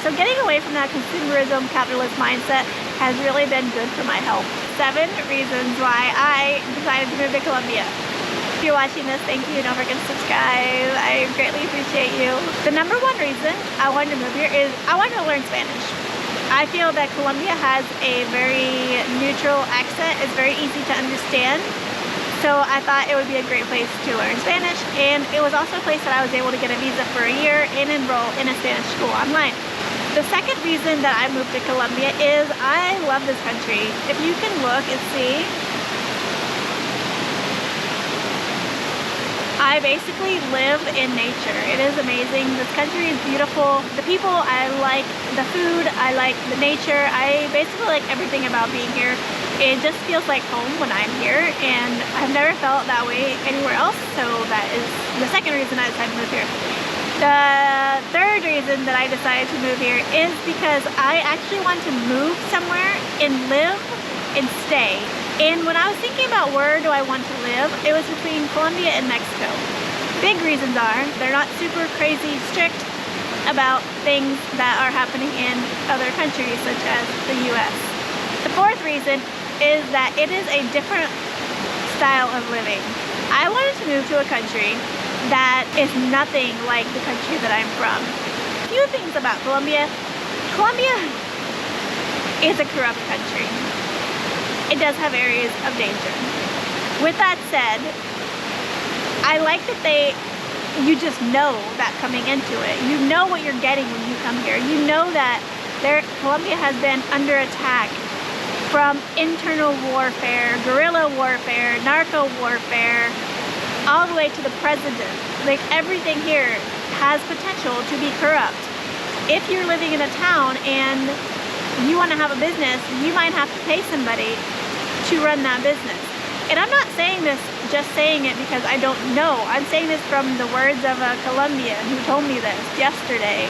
So getting away from that consumerism, capitalist mindset has really been good for my health. 7 reasons why I decided to move to Colombia. If you're watching this, thank you. Don't forget to subscribe. I greatly appreciate you. The number 1 reason I wanted to move here is I wanted to learn Spanish. I feel that Colombia has a very neutral accent. It's very easy to understand. So I thought it would be a great place to learn Spanish, and it was also a place that I was able to get a visa for a year and enroll in a Spanish school online. The second reason that I moved to Colombia is I love this country. If you can look and see, I basically live in nature. It is amazing. This country is beautiful. The people, I like the food, I like the nature. I basically like everything about being here. It just feels like home when I'm here, and I've never felt that way anywhere else, so that is the second reason I decided to move here. The third reason that I decided to move here is because I actually want to move somewhere and live and stay. And when I was thinking about where do I want to live, it was between Colombia and Mexico. Big reasons are they're not super crazy strict about things that are happening in other countries such as the US. The fourth reason is that it is a different style of living. I wanted to move to a country that is nothing like the country that I'm from. A few things about Colombia. Colombia is a corrupt country. It does have areas of danger. With that said, I like that you just know that coming into it. You know what you're getting when you come here. You know that Colombia has been under attack from internal warfare, guerrilla warfare, narco warfare, all the way to the president. Like, everything here has potential to be corrupt. If you're living in a town and you want to have a business, you might have to pay somebody to run that business. And I'm not saying this just saying it because I don't know. I'm saying this from the words of a Colombian who told me this yesterday.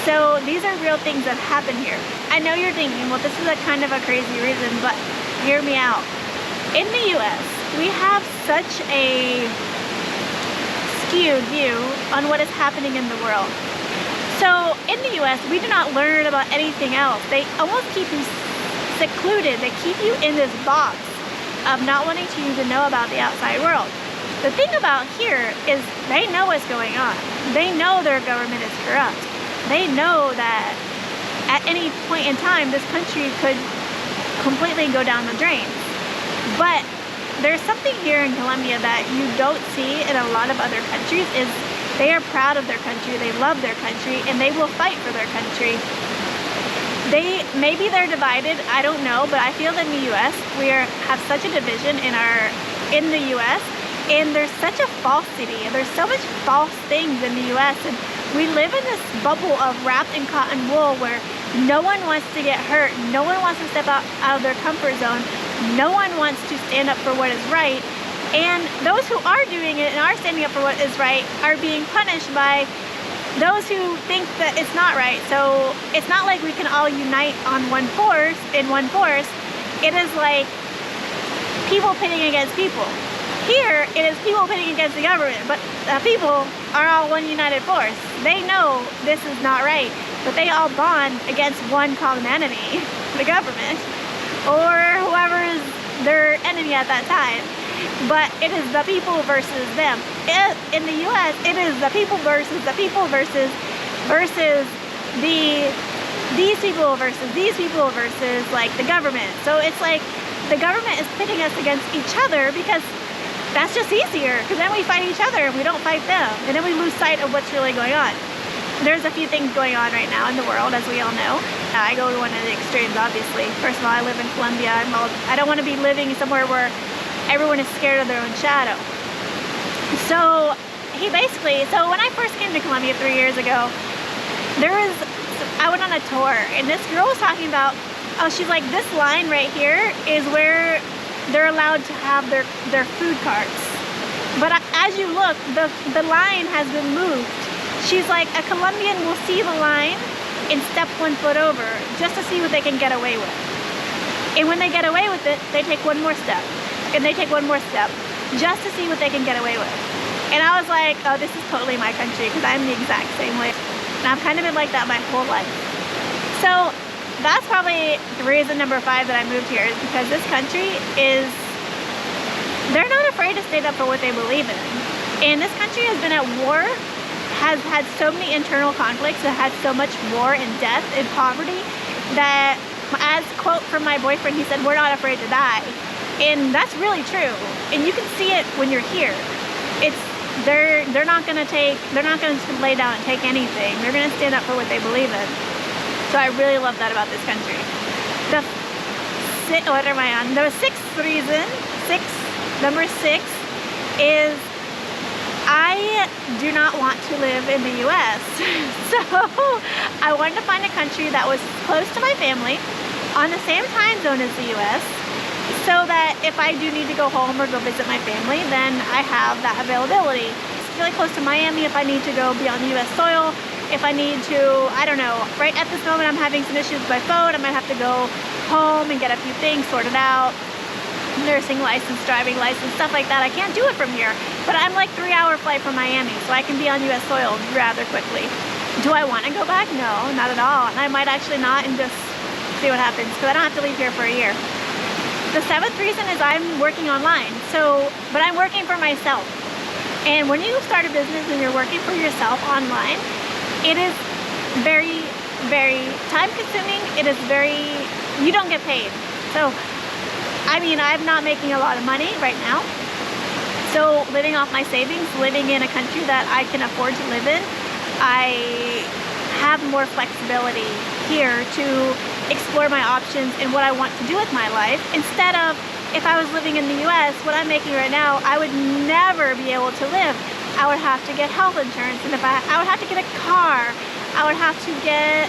So these are real things that happen here. I know you're thinking, well, this is a kind of a crazy reason, but hear me out. In the US, we have such a skewed view on what is happening in the world. So in the US, we do not learn about anything else. They almost keep you secluded. They keep you in this box of not wanting you to know about the outside world. The thing about here is they know what's going on. They know their government is corrupt. They know that at any point in time, this country could completely go down the drain. But there's something here in Colombia that you don't see in a lot of other countries is they are proud of their country, they love their country, and they will fight for their country. Maybe they're divided, I don't know, but I feel that in the US, we have such a division in the US, and there's such a falsity, and there's so much false things in the US, and we live in this bubble of wrapped in cotton wool where no one wants to get hurt, no one wants to step out of their comfort zone, no one wants to stand up for what is right, and those who are doing it and are standing up for what is right are being punished by those who think that it's not right. So it's not like we can all unite on one force. It is like people pitting against people. Here, it is people pitting against the government, but the people are all one united force. They know this is not right, but they all bond against one common enemy, the government, or whoever is their enemy at that time. But it is the people versus them. In the US, it is the people versus the people versus these people versus like the government. So it's like the government is pitting us against each other because that's just easier, because then we fight each other and we don't fight them, and then we lose sight of what's really going on. There's a few things going on right now in the world, as we all know. I go to one of the extremes, obviously. First of all, I live in Colombia. I don't want to be living somewhere where everyone is scared of their own shadow. So when I first came to Colombia 3 years ago, I went on a tour, and this girl was talking about, she's like, this line right here is where they're allowed to have their food carts. But as you look, the line has been moved. She's like, a Colombian will see the line and step 1 foot over just to see what they can get away with. And when they get away with it, they take one more step. And they take one more step just to see what they can get away with. And I was like, oh, this is totally my country, because I'm the exact same way. And I've kind of been like that my whole life. So that's probably the reason number 5 that I moved here, is because this country is, they're not afraid to stand up for what they believe in. And this country has been at war, has had so many internal conflicts, it had so much war and death and poverty that, as quote from my boyfriend, he said, we're not afraid to die. And that's really true. And you can see it when you're here. It's, they're not gonna lay down and take anything. They're gonna stand up for what they believe in. So I really love that about this country. What am I on? The number 6 is, I do not want to live in the US. So I wanted to find a country that was close to my family, on the same time zone as the US, so that if I do need to go home or go visit my family, then I have that availability. It's really close to Miami if I need to go be on US soil. If I need to, I don't know, right at this moment I'm having some issues with my phone. I might have to go home and get a few things sorted out. Nursing license, driving license, stuff like that. I can't do it from here. But I'm like 3-hour flight from Miami, so I can be on US soil rather quickly. Do I want to go back? No, not at all. And I might actually not, and just see what happens, because I don't have to leave here for a year. The 7th reason is I'm working online. But I'm working for myself. And when you start a business and you're working for yourself online, it is very, very time consuming. It is you don't get paid. So, I mean, I'm not making a lot of money right now. So living off my savings, living in a country that I can afford to live in, I have more flexibility here to explore my options and what I want to do with my life. Instead of, if I was living in the US, what I'm making right now, I would never be able to live. I would have to get health insurance, and I would have to get a car. I would have to get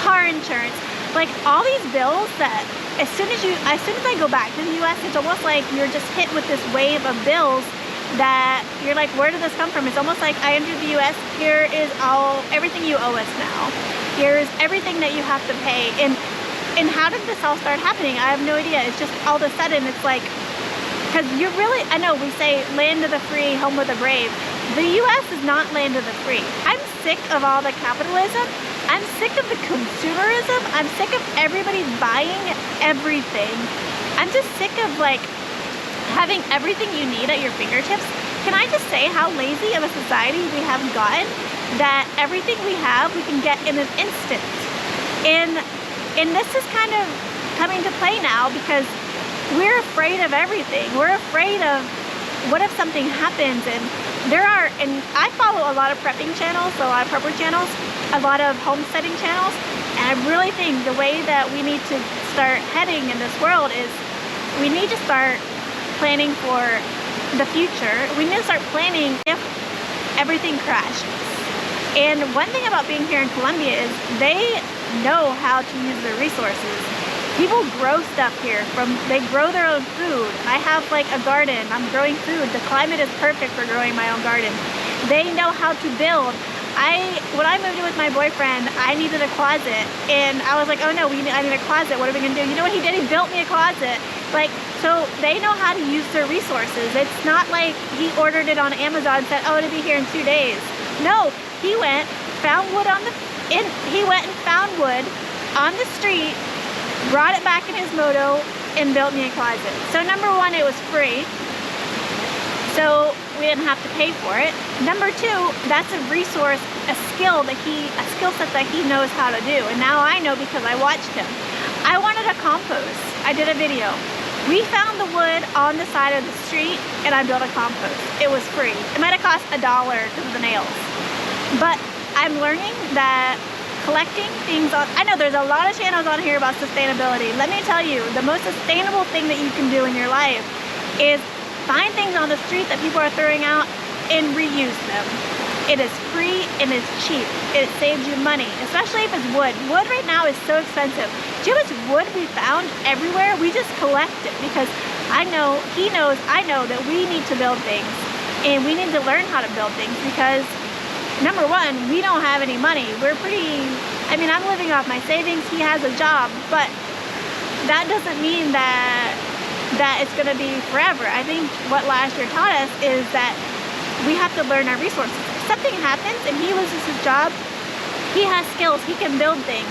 car insurance. Like, all these bills that as soon as I go back to the US, it's almost like you're just hit with this wave of bills that you're like, where did this come from? It's almost like I entered the US, here is everything you owe us now. Here's everything that you have to pay. And how did this all start happening? I have no idea. It's just all of a sudden, it's like, because you're really, I know we say land of the free, home of the brave. The US is not land of the free. I'm sick of all the capitalism. I'm sick of the consumerism. I'm sick of everybody buying everything. I'm just sick of like having everything you need at your fingertips. Can I just say how lazy of a society we have gotten, that everything we have we can get in an instant. And this is kind of coming to play now, because we're afraid of everything. We're afraid of, what if something happens? And I follow a lot of prepping channels, a lot of prepper channels, a lot of homesteading channels, and I really think the way that we need to start heading in this world is we need to start planning for the future. We need to start planning if everything crashes. And one thing about being here in Colombia is they know how to use their resources. People grow stuff here. They grow their own food. I have like a garden. I'm growing food. The climate is perfect for growing my own garden. They know how to build. When I moved in with my boyfriend, I needed a closet, and I was like, oh no, I need a closet. What are we gonna do? You know what he did? He built me a closet. So they know how to use their resources. It's not like he ordered it on Amazon and said, oh, it'll be here in 2 days. No, he went, found wood on the street, brought it back in his moto, and built me a closet. So number 1, it was free. So we didn't have to pay for it. Number 2, that's a resource, a skill set that he knows how to do. And now I know because I watched him. I wanted a compost. I did a video. We found the wood on the side of the street, and I built a compost. It was free. It might have cost $1 because of the nails. But I'm learning that collecting things I know there's a lot of channels on here about sustainability. Let me tell you, the most sustainable thing that you can do in your life is find things on the street that people are throwing out and reuse them. It is free and it's cheap. It saves you money, especially if it's wood. Wood right now is so expensive. Do you know how much wood we found everywhere? We just collect it because I know, he knows, I know that we need to build things, and we need to learn how to build things because number 1, we don't have any money. I'm living off my savings. He has a job, but that doesn't mean that it's gonna be forever. I think what last year taught us is that we have to learn our resources. If something happens and he loses his job, he has skills, he can build things.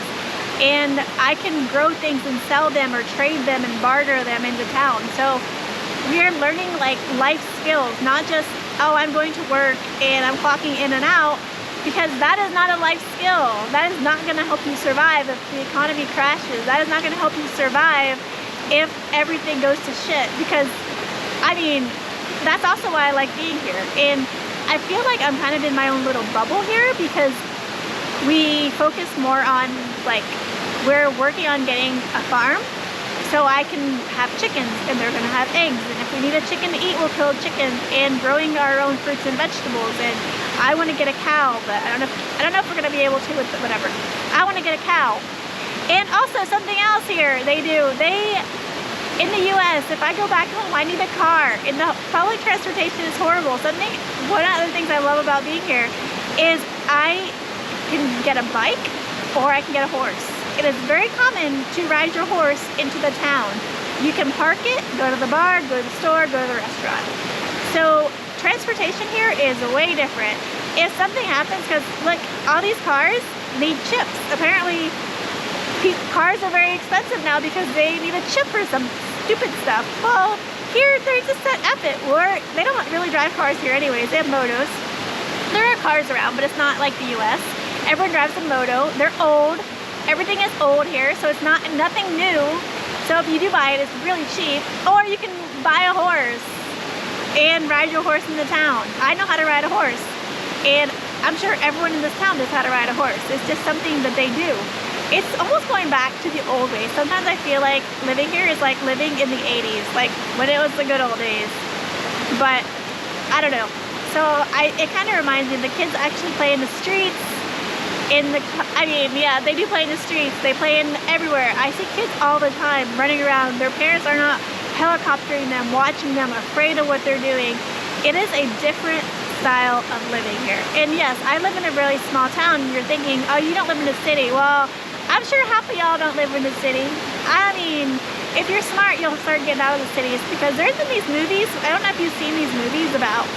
and I can grow things and sell them or trade them and barter them into town. So we're learning like life skills, not just, oh, I'm going to work and I'm clocking in and out, because that is not a life skill. That is not going to help you survive if the economy crashes. That is not going to help you survive if everything goes to shit, because I mean, that's also why I like being here. And I feel like I'm kind of in my own little bubble here, because we focus more on, like, we're working on getting a farm so I can have chickens and they're gonna have eggs, and if we need a chicken to eat, we'll kill chickens, and growing our own fruits and vegetables. And I want to get a cow, but I don't know if we're gonna be able to with whatever. I want to get a cow. And also something else here they do, in the US, if I go back home, I need a car, and the public transportation is horrible. One of the things I love about being here is I can get a bike or I can get a horse. It is very common to ride your horse into the town. You can park it, go to the bar, go to the store, go to the restaurant. So transportation here is way different. If something happens, because look, all these cars need chips. Apparently cars are very expensive now because they need a chip for some stupid stuff. Well, here they're just at F it. They don't really drive cars here anyways. They have motos. There are cars around, but it's not like the US. Everyone drives a moto. They're old. Everything is old here, so it's nothing new. So if you do buy it, it's really cheap. Or you can buy a horse and ride your horse into town. I know how to ride a horse, and I'm sure everyone in this town knows how to ride a horse. It's just something that they do. It's almost going back to the old ways. Sometimes I feel like living here is like living in the 80s, like when it was the good old days. But I don't know. So it kind of reminds me, the kids actually play in the streets. Yeah, they do play in the streets. They play in everywhere. I see kids all the time running around. Their parents are not helicoptering them, watching them, afraid of what they're doing. It is a different style of living here. And yes, I live in a really small town. You're thinking, oh, you don't live in the city. Well, I'm sure half of y'all don't live in the city. I mean, if you're smart, you'll start getting out of the cities, because there's been these movies, I don't know if you've seen these movies about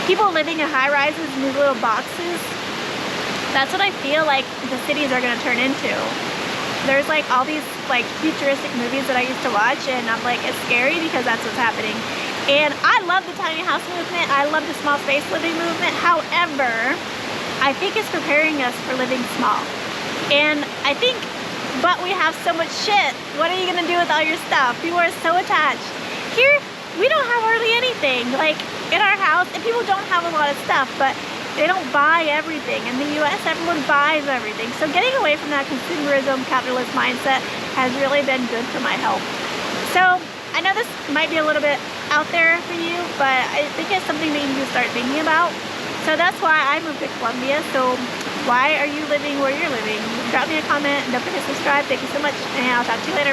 people living in high-rises in these little boxes. That's what I feel like the cities are going to turn into. There's like all these like futuristic movies that I used to watch, and I'm like, it's scary because that's what's happening. And I love the tiny house movement. I love the small space living movement. However, I think it's preparing us for living small. And I think, but we have so much shit. What are you going to do with all your stuff? People are so attached. Here, we don't have hardly anything. Like in our house, and people don't have a lot of stuff, but they don't buy everything. In the US, everyone buys everything. So getting away from that consumerism, capitalist mindset has really been good for my health. So I know this might be a little bit out there for you, but I think it's something that you need to start thinking about. So that's why I moved to Colombia. So why are you living where you're living? Drop me a comment and don't forget to subscribe. Thank you so much, and I'll talk to you later.